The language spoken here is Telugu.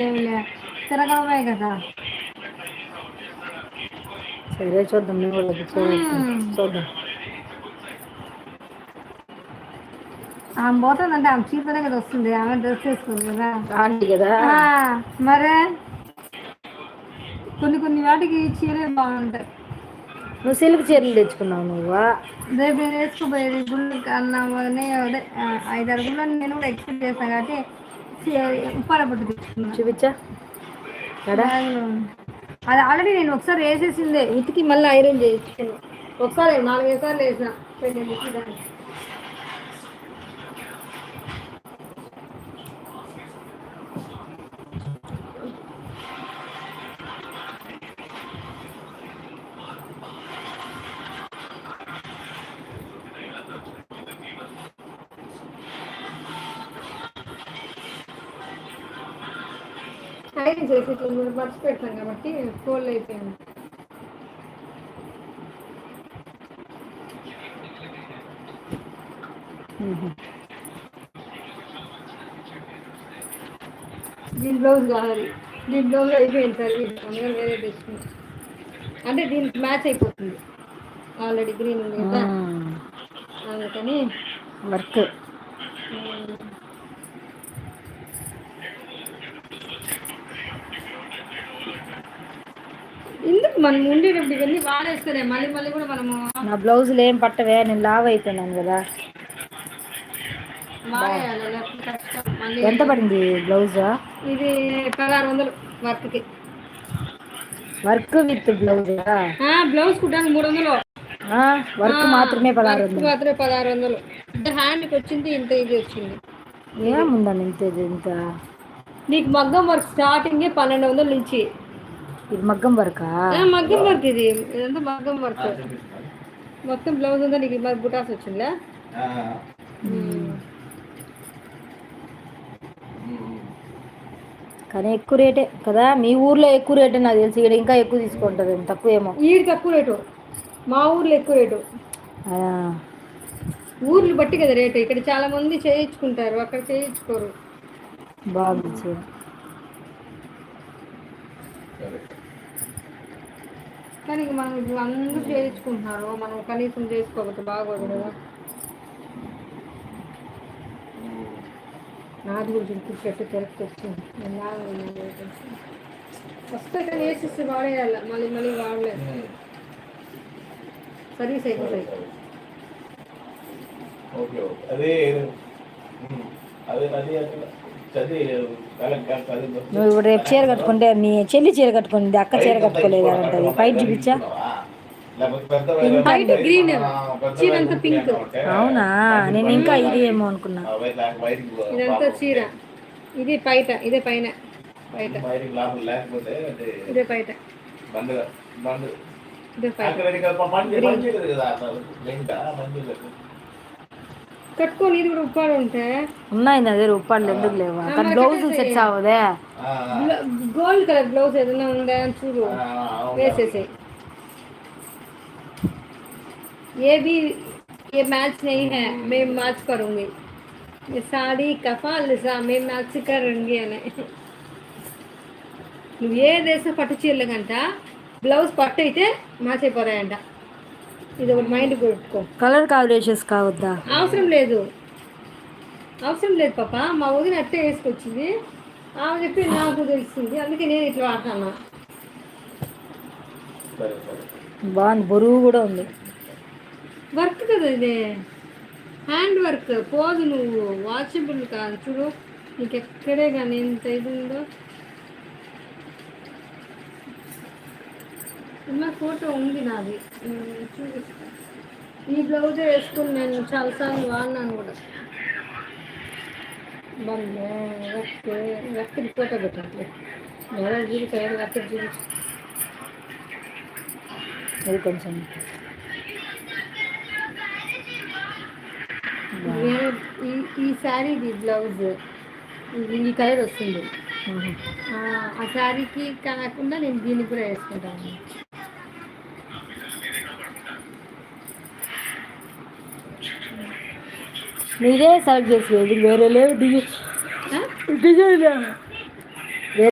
ఏమిలే తిరగడమే కదా. సరే చూద్దాం మేము కూడా చూద్దాం. ఆమె పోతుందంటే ఆమె చీరతోనే కదా వస్తుంది. ఆమె డ్రెస్ వేసుకోదు కదా. ఆంటీ కదా. మరే కొన్ని వాటికి చీరే బాగుంటాయి. నువ్వు సిల్క్ చీరలు తెచ్చుకున్నావు నువ్వు. రేపు నేను వేసుకుపోయేది గుళ్ళు అన్నామని అదే 5-6 గుళ్ళు నేను కూడా ఎక్స్పెక్ట్ చేస్తాను కాబట్టి ఉప్పాడ పట్టు తెచ్చుకున్నా. చూపించా ఎడా బ్యాగ్లో అది ఆల్రెడీ నేను ఒకసారి వేసేసిందే, ఉతికి మళ్ళీ ఐరన్ చేయించుకున్నా. ఒకసారి 4-5 సార్లు వేసిన దాన్ని. ఐరన్ చేసి ఇట్లా మర్చి పెడతాం కాబట్టి ఫోల్డ్ అయిపోయింది. దీని బ్లౌజ్ కావాలి. దీని బ్లౌజ్ అయిపోయింది సార్, అందుకని వేరే తెచ్చుకున్నాం. అంటే దీనికి మ్యాచ్ అయిపోతుంది, ఆల్రెడీ గ్రీన్ ఉంది కదా అందుకని. వర్క్ ఎందుకు మనం ఉండేటప్పుడు ఇవన్నీ వాడేస్తారే మళ్ళీ మళ్ళీ కూడా మనము. నా బ్లౌజులు ఏం పట్టవే, నేను లావ్ అయిపోయినాను కదా. వాడేయాలి లేకపోతే కష్టం మళ్ళీ. ఎంత పడింది బ్లౌజ్? ఇది 1600 వర్క్కి. Work with blouse? బ్లౌజ్ కుట్టానికి 300. వర్క్ మాత్రమే వర్క్ 1600. మాత్రమే 1600. హ్యాండ్కి వచ్చింది ఇంత, ఇది వచ్చింది. ఏముందని ఇంత నీకు మగ్గం వర్క్ స్టార్టింగే 1200 నుంచి. ఇది మగ్గం వర్క్. మగ్గం వర్క్ ఇది, ఇదంతా మగ్గం వర్క్. మొత్తం బ్లౌజ్ ఉందా నీకు బుటాస్ వచ్చిందిలే. కానీ ఎక్కువ రేటే కదా, మీ ఊర్లో ఎక్కువ రేటే నాకు తెలిసి. ఇక్కడ ఇంకా ఎక్కువ తీసుకుంటారు, తక్కువ ఏమో. ఈడు తక్కువ రేటు, మా ఊర్లో ఎక్కువ రేటు. ఊర్లు బట్టి కదా రేటు. ఇక్కడ చాలా మంది చేయించుకుంటారు, అక్కడ చేయించుకోరు. బాగుంది. కానీ మనం ఇప్పుడు అందరూ చేయించుకుంటున్నారు, మనం కనీసం చేసుకోకపోతే బాగోదు కదా. నాది కూడా చెట్టు తిరగకి వచ్చింది. వస్తే కానీ వేసేసి వాడేయాలి, మళ్ళీ మళ్ళీ వాడలేదు. సర్వీస్ అయిపోతాయి. నువ్వు ఇప్పుడు రేపు చీర కట్టుకుంటే మీ చెల్లి చీర కట్టుకుంది, అక్క చీర కట్టుకోలేదు అంటది. ఫైట్ చూపించా. గ్రీన్ చీర అంతా పింక్. అవునా, నేను ఇంకా ఇది ఏమో అనుకున్నా. ఇదంతా చీర, ఇది పైట, ఇదే పైన పైట, ఇదే పైట, ఇదే పైట. కట్టుకొని ఇది కూడా ఉప్పాడు ఉంటే ఉన్నాయి నా దగ్గర ఉప్పాడు. ఎందుకు లేవా? కానీ బ్లౌజ్ సెట్ అవ్వదే. గోల్డ్ కలర్ బ్లౌజ్ ఏదైనా ఉందా అని చూడు, వేసేసాయి. ये भी ये मैच नहीं है, मैं मैच करूँगी. ये साड़ी कफा लिसा मैं मैच करूँगी అనే. నువ్వు ఏ దేశం పట్టు చీరలకంట బ్లౌజ్ పట్టు అయితే మ్యాచ్ అయిపోతాయంట. ఇది ఒకటి మైండ్ పెట్టుకో. కలర్ కాంబినేషన్స్ కావద్దా? అవసరం లేదు, అవసరం లేదు పాప. మా వదిన అట్టే వేసుకొచ్చింది, ఆమె చెప్పి నాకు తెలిసింది, అందుకే నేను ఇట్లా వాడతాను. బాగుంది, బరువు కూడా ఉంది. వర్క్ కదా ఇది, హ్యాండ్ వర్క్. పోదు, నువ్వు వాచబుల్ కాదు. చూడు నీకు ఎక్కడే కానీ ఎంత ఇది ఉందో. నా ఫోటో ఉంది నాది, చూపిస్తా. ఈ బ్లౌజే వేసుకుని నేను చాలాసార్లు వాడినాను కూడా. బాగుంది. ఓకే, వ్యక్తి ఫోటో పెట్టండి. ఎలా జీవితం వ్యక్తి జీవితం. అది కొంచెం ఈ శారీది బ్లౌజ్ ఈ కలర్ వస్తుంది. ఆ శారీకి కాకుండా నేను దీన్ని కూడా వేసుకుంటాను. మీరే సెలెక్ట్ చేసుకోలేదు, వేరే లేవు డిజైన్.